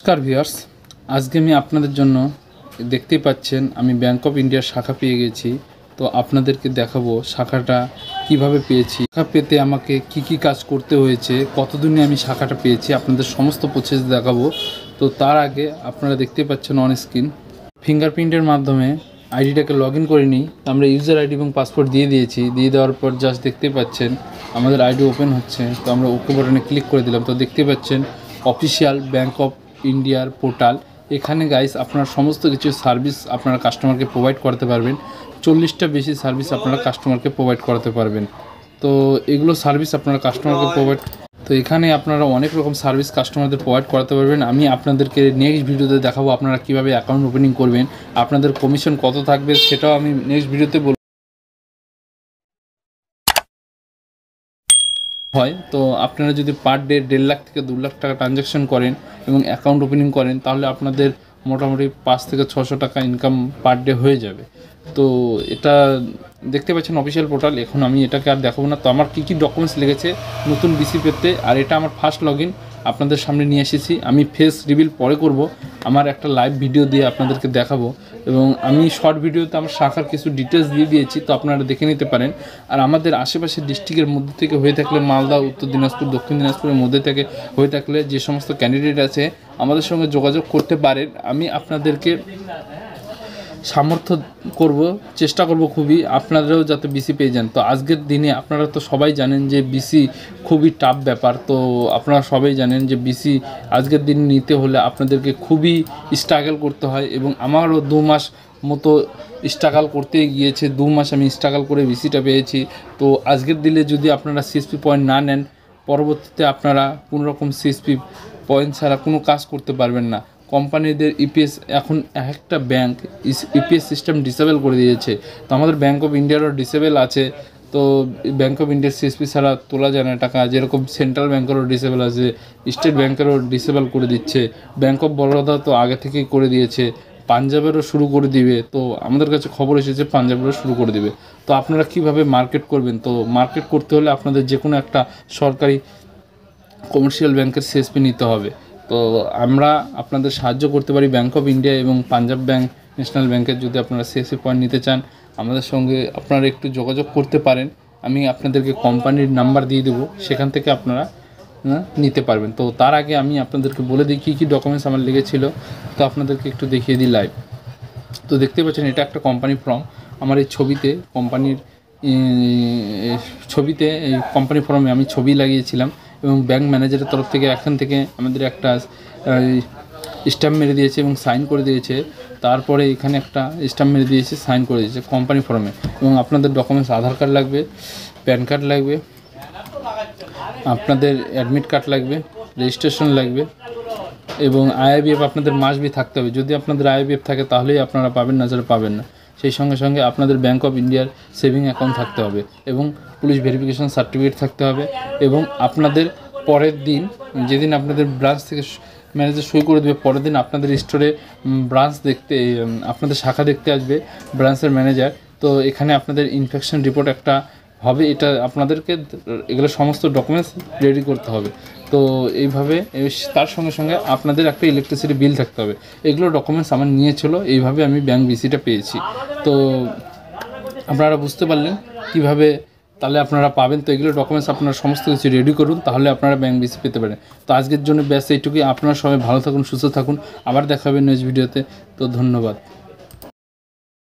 নমস্কার ভিউয়ার্স, আজকে আমি আপনাদের জন্য দেখতেই পাচ্ছেন আমি ব্যাংক অফ ইন্ডিয়ার শাখা পেয়ে গেছি। তো আপনাদেরকে দেখাবো শাখাটা কিভাবে পেয়েছি, শাখা পেতে আমাকে কি কাজ করতে হয়েছে, কতদিনে আমি শাখাটা পেয়েছি, আপনাদের সমস্ত প্রসেস দেখাবো। তো তার আগে আপনারা দেখতে পাচ্ছেন অন স্ক্রিন ফিঙ্গারপ্রিন্টের মাধ্যমে আইডিটাকে লগ ইন করে নিই। আমরা ইউজার আইডি এবং পাসওয়ার্ড দিয়ে দিয়েছি। দিয়ে দেওয়ার পর জাস্ট দেখতে পাচ্ছেন আমাদের আইডি ওপেন হচ্ছে। তো আমরা ওকে বাটনে ক্লিক করে দিলাম। তো দেখতে পাচ্ছেন অফিসিয়াল ব্যাংক অফ ইন্ডিয়ার পোর্টাল। এখানে গাইস আপনারা সমস্ত কিছু সার্ভিস আপনারা কাস্টমারকে প্রোভাইড করতে পারবেন। 40টা বেশি সার্ভিস আপনারা কাস্টমারকে প্রোভাইড করতে পারবেন। তো এগুলো সার্ভিস আপনারা কাস্টমারকে প্রোভাইড, তো এখানে আপনারা অনেক রকম সার্ভিস কাস্টমারদের প্রোভাইড করাতে পারবেন। আমি আপনাদেরকে নেক্সট ভিডিওতে দেখাবো আপনারা কিভাবে অ্যাকাউন্ট ওপেনিং করবেন, আপনাদের কমিশন কত থাকবে সেটাও আমি নেক্সট ভিডিওতে বলবো। হয় তো আপনারা যদি পার ডে 1.5 লাখ থেকে 2 লাখ টাকা ট্রানজ্যাকশন করেন এবং অ্যাকাউন্ট ওপেনিং করেন, তাহলে আপনাদের মোটামুটি 5 থেকে 600 টাকা ইনকাম পার ডে হয়ে যাবে। তো এটা দেখতে পাচ্ছেন অফিসিয়াল পোর্টাল। এখন আমি এটাকে আর দেখাবো না। তো আমার কী ডকুমেন্টস লেগেছে নতুন বিসি পেতে, আর এটা আমার ফার্স্ট লগ ইন আপনাদের সামনে নিয়ে এসেছি। আমি ফেস রিভিল পরে করব, আমার একটা লাইভ ভিডিও দিয়ে আপনাদেরকে দেখাবো। এবং আমি শর্ট ভিডিওতে আমার শাখার কিছু ডিটেলস দিয়ে দিয়েছি, তো আপনারা দেখে নিতে পারেন। আর আমাদের আশেপাশের ডিস্ট্রিক্টের মধ্যে থেকে হয়ে থাকলে, মালদা, উত্তর দিনাজপুর, দক্ষিণ দিনাজপুরের মধ্যে থেকে হয়ে থাকলে যে সমস্ত ক্যান্ডিডেট আছে আমাদের সঙ্গে যোগাযোগ করতে পারেন। আমি আপনাদেরকে সামর্থ্য করব, চেষ্টা করব খুবই আপনারাও যাতে বিসি পেয়ে যান। তো আজকের দিনে আপনারা তো সবাই জানেন যে বিসি খুবই টাফ ব্যাপার। তো আপনারা সবাই জানেন যে বিসি আজকের দিন নিতে হলে আপনাদেরকে খুবই স্ট্রাগল করতে হয়। এবং আমারও 2 মাস মতো স্ট্রাগল করতে গিয়েছে। 2 মাস আমি স্ট্রাগল করে বিসিটা পেয়েছি। তো আজকের দিনে যদি আপনারা সিএসপি পয়েন্ট না নেন, পরবর্তীতে আপনারা কোনো রকম সিএসপি পয়েন্ট ছাড়া কোনো কাজ করতে পারবেন না। কোম্পানিদের ইপিএস, এখন একটা ব্যাংক ইপিএস সিস্টেম ডিসেবল করে দিয়েছে। তো আমাদের ব্যাংক অফ ইন্ডিয়ারও ডিসেবল আছে। তো ব্যাংক অফ ইন্ডিয়ার সিএসপি ছাড়া তোলা যায় না টাকা। যেরকম সেন্ট্রাল ব্যাংকেরও ডিসেবল আছে, স্টেট ব্যাংকেরও ডিসেবল করে দিচ্ছে। ব্যাংক অফ বরোদা তো আগে থেকেই করে দিয়েছে, পাঞ্জাবেরও শুরু করে দিবে। তো আমাদের কাছে খবর এসেছে পাঞ্জাবেরও শুরু করে দিবে। তো আপনারা কিভাবে মার্কেট করবেন? তো মার্কেট করতে হলে আপনাদের যে কোনো একটা সরকারি কমার্শিয়াল ব্যাংকের সিএসপি নিতে হবে। তো আমরা আপনাদের সাহায্য করতে পারি ব্যাংক অফ ইন্ডিয়া এবং পাঞ্জাব ব্যাংক, ন্যাশনাল ব্যাংকের। যদি আপনারা সিএসপি পয়েন্ট নিতে চান আমাদের সঙ্গে আপনারা একটু যোগাযোগ করতে পারেন। আমি আপনাদেরকে কোম্পানির নাম্বার দিয়ে দেবো, সেখান থেকে আপনারা নিতে পারবেন। তো তার আগে আমি আপনাদেরকে বলে দিই কী ডকুমেন্টস আমার লেগেছিল। তো আপনাদেরকে একটু দেখিয়ে দিই লাইভ। তো দেখতে পাচ্ছেন এটা একটা কোম্পানি ফর্ম। আমার এই ছবিতে কোম্পানির এই কোম্পানি ফর্মে আমি ছবি লাগিয়েছিলাম এবং ব্যাংক ম্যানেজারের তরফ থেকে এখান থেকে আমাদের একটা স্ট্যাম্প মেরে দিয়েছে এবং সাইন করে দিয়েছে। তারপরে এখানে একটা স্ট্যাম্প মেরে দিয়েছে, সাইন করে দিয়েছে কোম্পানি ফর্মে। এবং আপনাদের ডকুমেন্টস আধার কার্ড লাগবে, প্যান কার্ড লাগবে, আপনাদের অ্যাডমিট কার্ড লাগবে, রেজিস্ট্রেশন লাগবে এবং আইআইবিএফ আপনাদের মাস্ট বি থাকতে হবে। যদি আপনাদের আইআইবিএফ থাকে তাহলেই আপনারা পাবেন, না যারা পাবেন না। সেই সঙ্গে সঙ্গে আপনাদের ব্যাংক অফ ইন্ডিয়ার সেভিং অ্যাকাউন্ট থাকতে হবে এবং পুলিশ ভেরিফিকেশন সার্টিফিকেট থাকতে হবে। এবং আপনাদের পরের দিন, যেদিন আপনাদের ব্রাঞ্চ থেকে ম্যানেজার সই করে দেবে, পরের দিন আপনাদের স্টোরে ব্রাঞ্চ দেখতে, আপনাদের শাখা দেখতে আসবে ব্রাঞ্চের ম্যানেজার। তো এখানে আপনাদের ইনফেকশন রিপোর্ট একটা হবে, এটা আপনাদেরকে এগুলো সমস্ত ডকুমেন্টস রেডি করতে হবে। তো এইভাবে তার সঙ্গে সঙ্গে আপনাদের একটা ইলেকট্রিসিটি বিল থাকতে হবে। এগুলো ডকুমেন্টস আমার নিয়েছিল, এইভাবে আমি ব্যাংক বিসিটা পেয়েছি। তো আপনারা বুঝতে পারলেন কিভাবে তাহলে আপনারা পাবেন। তো এগুলো ডকুমেন্টস আপনারা সমস্ত কিছু রেডি করুন, তাহলে আপনারা ব্যাংক বিসি পেতে পারেন। তো আজকের জন্য ব্যাস এইটুকুই। আপনারা সবাই ভালো থাকুন, সুস্থ থাকুন। আবার দেখা হবে নেক্সট ভিডিওতে। তো ধন্যবাদ।